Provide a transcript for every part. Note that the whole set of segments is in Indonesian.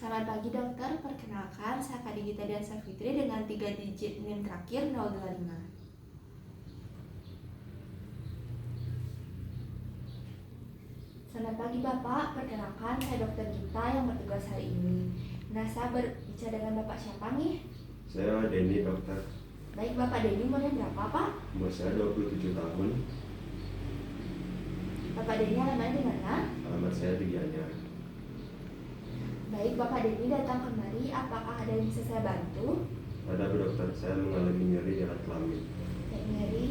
Selamat pagi dokter, perkenalkan saya Kak Digita Diansa Fitri dengan 3 digit NIM terakhir 025. Selamat pagi Bapak, perkenalkan saya Dokter Gita yang bertugas hari ini. Nah, saya berbicara dengan Bapak siapa nih? Saya Denny, dokter. Baik, Bapak Denny, umurnya berapa Pak? Umur saya 27 tahun. Bapak Denny alamatnya di mana? Alamat saya di Gianyar. Baik, Bapak Denny datang kemari, apakah ada yang bisa saya bantu? Ada Bu dokter, saya mengalami nyeri di alat kelamin. Nyeri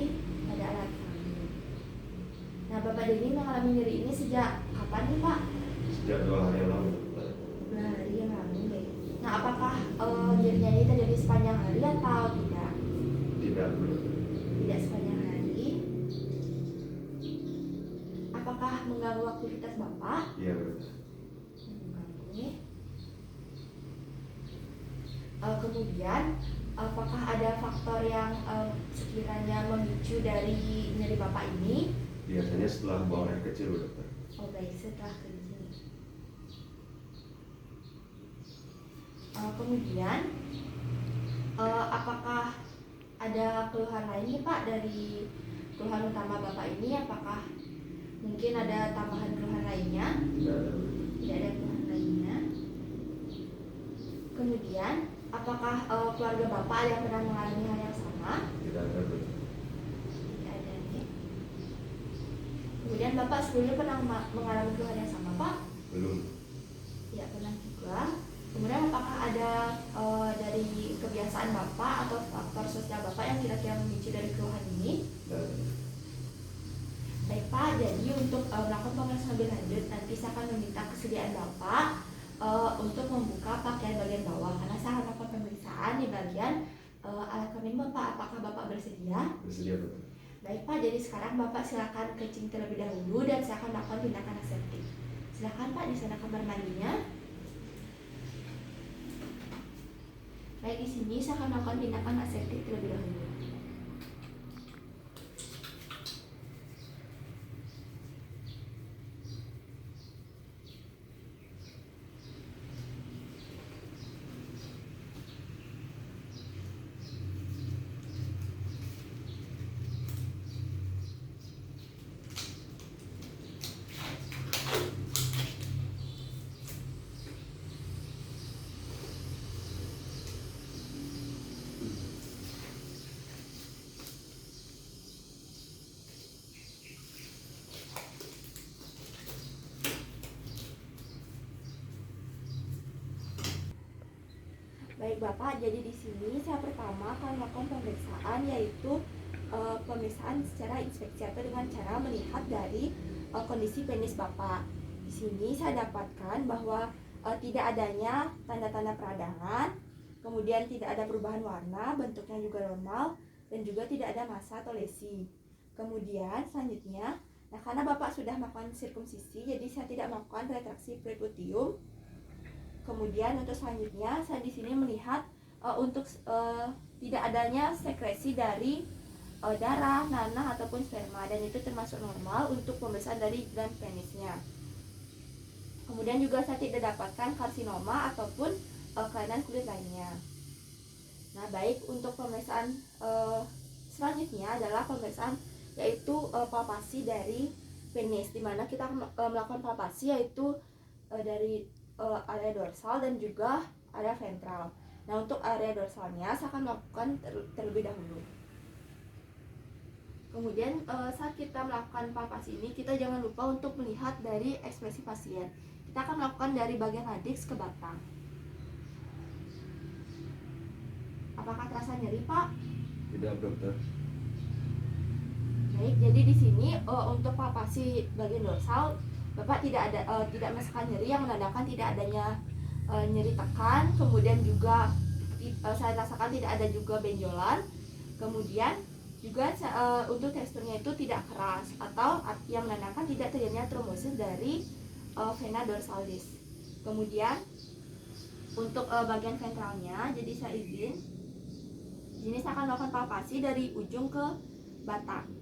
pada alat kelamin. Nah, Bapak Denny mengalami nyeri ini sejak kapan nih Pak? Sejak 2 hari yang lalu, dokter. 2 hari yang lalu ya. Nah, apakah nyerinya ini terjadi sepanjang hari atau tidak? Tidak, Bu dokter. Tidak sepanjang hari. Apakah mengganggu aktivitas Bapak? Iya, Bu dokter. Mengganggu. Kemudian, apakah ada faktor yang sekiranya memicu dari nyeri Bapak ini? Biasanya setelah buang air kecil, Bu dokter. Oh baik, setelah kencing. Kemudian, apakah ada keluhan lain nih Pak dari keluhan utama Bapak ini? Apakah mungkin ada tambahan keluhan lainnya? Tidak ada, Bu. Tidak ada keluhan lainnya. Kemudian, apakah keluarga Bapak ada yang pernah mengalami hal yang sama? Tidak ada, Bu dokter. Tidak ada nih. Kemudian Bapak sebelumnya pernah mengalami keluhan yang sama Pak? Belum. Ya pernah juga. Kemudian apakah ada dari kebiasaan Bapak atau faktor sosial Bapak yang kira-kira memicu dari keluhan ini? Tidak ada. Baik Pak, jadi untuk melakukan pemeriksaan lebih lanjut nanti saya akan meminta kesediaan Bapak untuk membuka pakaian bagian bawah karena saya akan melakukan pemeriksaan di bagian alat kelamin Bapak. Apakah Bapak bersedia? Bersedia, Bu dokter. Baik Pak, jadi sekarang Bapak silakan kencing terlebih dahulu dan saya akan melakukan tindakan aseptik. Silakan Pak, di sana kamar mandinya. Baik, di sini saya akan melakukan tindakan aseptik terlebih dahulu. Baik Bapak, jadi di sini saya pertama akan melakukan pemeriksaan yaitu pemeriksaan secara inspeksi atau dengan cara melihat dari kondisi penis Bapak. Di sini saya dapatkan bahwa tidak adanya tanda-tanda peradangan, kemudian tidak ada perubahan warna, bentuknya juga normal, dan juga tidak ada massa atau lesi. Kemudian selanjutnya, nah karena Bapak sudah melakukan sirkumsisi, jadi saya tidak melakukan retraksi perikutium. Kemudian untuk selanjutnya saya di sini melihat untuk tidak adanya sekresi dari darah, nanah ataupun sperma dan itu termasuk normal untuk pemeriksaan dari gland penisnya. Kemudian juga saya tidak dapatkan karsinoma ataupun kelainan kulit lainnya. Nah baik, untuk pemeriksaan selanjutnya adalah pemeriksaan yaitu palpasi dari penis, dimana kita melakukan palpasi yaitu dari area dorsal dan juga area ventral. Nah untuk area dorsalnya saya akan melakukan terlebih dahulu. Kemudian saat kita melakukan palpasi ini kita jangan lupa untuk melihat dari ekspresi pasien. Kita akan melakukan dari bagian radix ke batang. Apakah terasa nyeri Pak? Tidak, Bu dokter. Baik, jadi di sini untuk palpasi bagian dorsal Bapak tidak merasakan nyeri yang menandakan tidak adanya nyeri tekan, kemudian juga saya rasakan tidak ada juga benjolan, kemudian juga untuk teksturnya itu tidak keras atau yang menandakan tidak terjadinya trombosis dari vena dorsalis. Kemudian untuk bagian ventralnya, jadi saya izin, di sini saya akan melakukan palpasi dari ujung ke batang.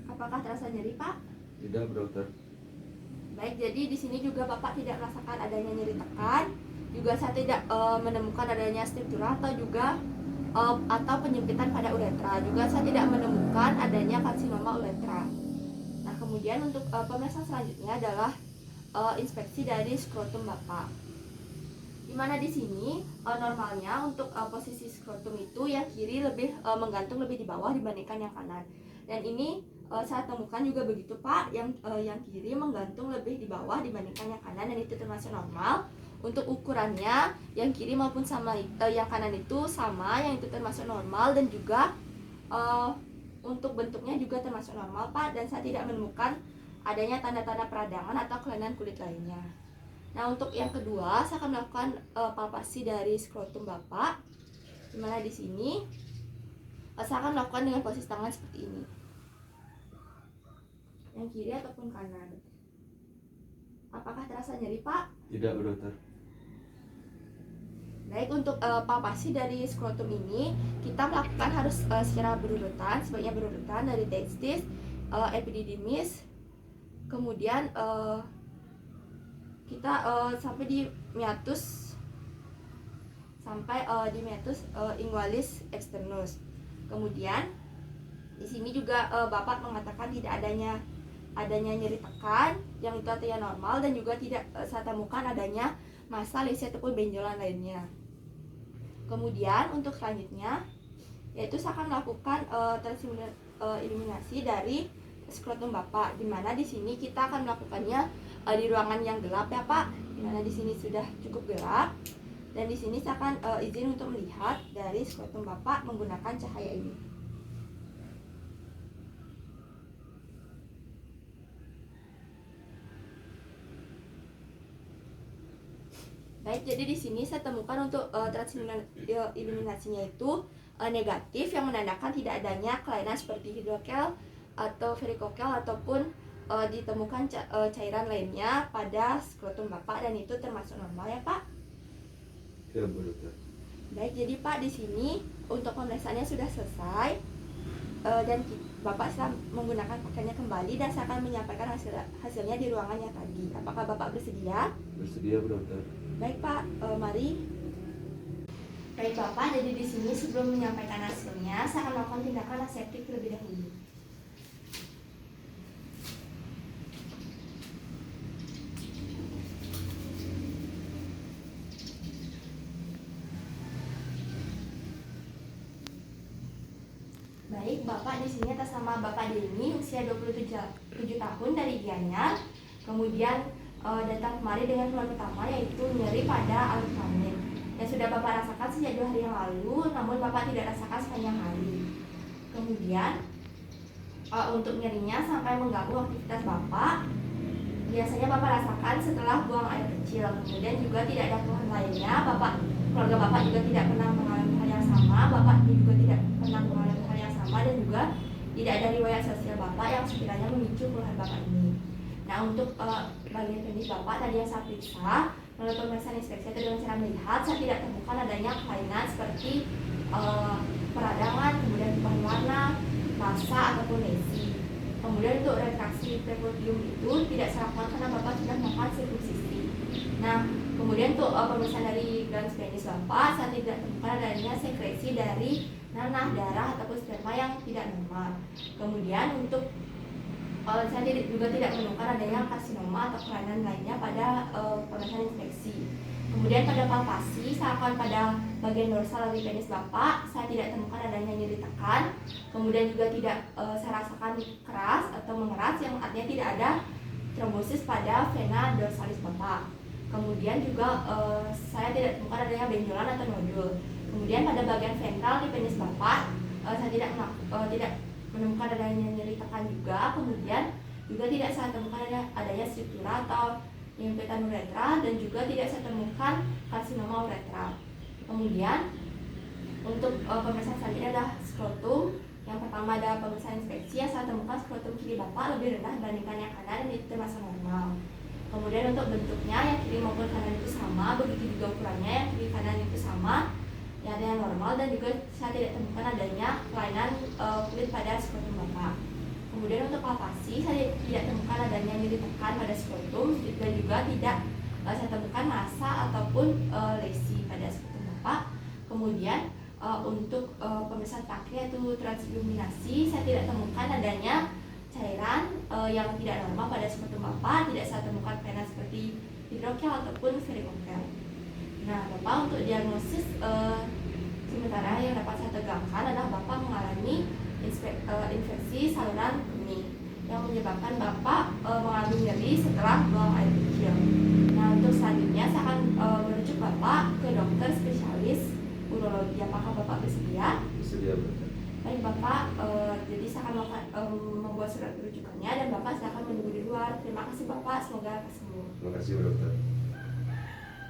Apakah terasa nyeri Pak? Tidak, Bu Dokter. Baik, jadi di sini juga Bapak tidak merasakan adanya nyeri tekan, juga saya tidak menemukan adanya struktural atau juga atau penyempitan pada uretra. Juga saya tidak menemukan adanya karsinoma uretra. Nah, kemudian untuk pemeriksaan selanjutnya adalah inspeksi dari skrotum Bapak. Dimana di sini normalnya untuk posisi skrotum itu yang kiri lebih menggantung lebih di bawah dibandingkan yang kanan. Dan ini saya temukan juga begitu Pak, yang kiri menggantung lebih di bawah dibandingkan yang kanan, dan itu termasuk normal. Untuk ukurannya yang kiri maupun sama yang kanan itu sama, yang itu termasuk normal, dan juga untuk bentuknya juga termasuk normal Pak, dan saya tidak menemukan adanya tanda-tanda peradangan atau kelainan kulit lainnya. Nah, untuk yang kedua saya akan melakukan palpasi dari skrotum Bapak, dimana di sini saya akan melakukan dengan posisi tangan seperti ini, yang kiri ataupun kanan. Apakah terasa nyeri Pak? Tidak, Bu Dokter. Baik, untuk palpasi dari skrotum ini kita melakukan harus secara berurutan, sebaiknya berurutan dari testis, epididymis, kemudian kita sampai di meatus, ingualis externus. Kemudian di sini juga Bapak mengatakan tidak adanya nyeri tekan, yang itu artinya normal, dan juga tidak saya temukan adanya massa, lesi ataupun benjolan lainnya. Kemudian untuk selanjutnya yaitu saya akan melakukan eliminasi dari skrotum Bapak, dimana di sini kita akan melakukannya di ruangan yang gelap ya Pak, dimana di sini sudah cukup gelap, dan di sini saya akan izin untuk melihat dari skrotum Bapak menggunakan cahaya ini. Baik, jadi di sini saya temukan untuk eliminasinya itu negatif, yang menandakan tidak adanya kelainan seperti hidrokel atau varikokel ataupun ditemukan cairan lainnya pada skrotum Bapak, dan itu termasuk normal ya Pak. Ya, Bu Dokter. Baik, jadi Pak di sini untuk pemeriksaannya sudah selesai, dan Bapak sedang menggunakan pakaiannya kembali, dan saya akan menyampaikan hasilnya di ruangannya tadi. Apakah Bapak bersedia? Bersedia, Bu Dokter. Baik Pak, mari. Baik Bapak, jadi di sini sebelum menyampaikan hasilnya, saya akan melakukan tindakan aseptik terlebih dahulu. Baik, Bapak di sini atas nama Bapak Denny, usia 27 tahun, dari Gianyar. Kemudian datang kemari dengan keluhan pertama yaitu nyeri pada alut kelamin, yang sudah Bapak rasakan sejak 2 hari yang lalu, namun Bapak tidak rasakan sepanjang hari. Kemudian untuk nyerinya sampai mengganggu aktivitas Bapak, biasanya Bapak rasakan setelah buang air kecil. Kemudian juga tidak ada keluhan lainnya. Keluarga Bapak juga tidak pernah mengalami hal yang sama. Bapak juga tidak pernah mengalami hal yang sama, dan juga tidak ada riwayat sosial Bapak yang sekiranya memicu keluhan Bapak ini. Nah, untuk bagian klinis Bapak tadi yang saya periksa, melalui pemeriksaan inspeksi atau dengan cara melihat, saya tidak temukan adanya kelainan seperti peradangan, kemudian perubahan warna, massa ataupun lesi. Kemudian untuk retraksi precordium itu tidak saya lakukan karena Bapak sudah melakukan sirkumsisi. Nah, kemudian untuk pemeriksaan dari glans penis Bapak, saya tidak temukan adanya sekresi dari nanah, darah ataupun sperma yang tidak normal. Kemudian untuk saya juga tidak menemukan adanya karsinoma atau kelainan lainnya pada pemeriksaan inspeksi. Kemudian pada palpasi, saya akan pada bagian dorsal dari penis Bapak, saya tidak temukan adanya nyeri tekan. Kemudian juga tidak saya rasakan keras atau mengeras, yang artinya tidak ada trombosis pada vena dorsalis Bapak. Kemudian juga saya tidak temukan adanya benjolan atau nodul. Kemudian pada bagian ventral di penis Bapak, saya tidak menemukan adanya nyeri tekan juga. Kemudian juga tidak saya temukan adanya struktura atau nyempitan uretra, dan juga tidak saya temukan karsinoma uretra. Kemudian untuk pemeriksaan selanjutnya adalah skrotum. Yang pertama ada pemeriksaan inspeksi, yang saya temukan skrotum kiri Bapak lebih rendah dibandingkan yang kanan, dan itu termasuk normal. Kemudian untuk bentuknya yang kiri maupun kanan itu sama, begitu juga ukurannya yang kiri kanan itu sama, yang ada yang normal, dan juga saya tidak temukan adanya kelainan kulit pada skrotum Bapak. Kemudian untuk palpasi saya tidak temukan adanya nyeri tekan pada skrotum dan juga tidak saya temukan massa ataupun lesi pada skrotum Bapak. Kemudian untuk pemeriksaan pankreas yaitu transiluminasi saya tidak temukan adanya cairan yang tidak normal pada skrotum Bapak, tidak saya temukan pena seperti hidrokel ataupun varikokel. Nah, Bapak untuk diagnosis sementara yang dapat saya tegakkan adalah Bapak mengalami infeksi saluran kemih yang menyebabkan Bapak mengalami nyeri setelah buang air kecil. Nah, untuk selanjutnya saya akan merujuk Bapak ke dokter spesialis urologi. Apakah Bapak bersedia? Bersedia Bu Dokter. Baik Bapak, jadi saya akan membuat surat rujukannya dan Bapak silakan menunggu di luar. Terima kasih Bapak, semoga sembuh. Terima kasih Bu Dokter.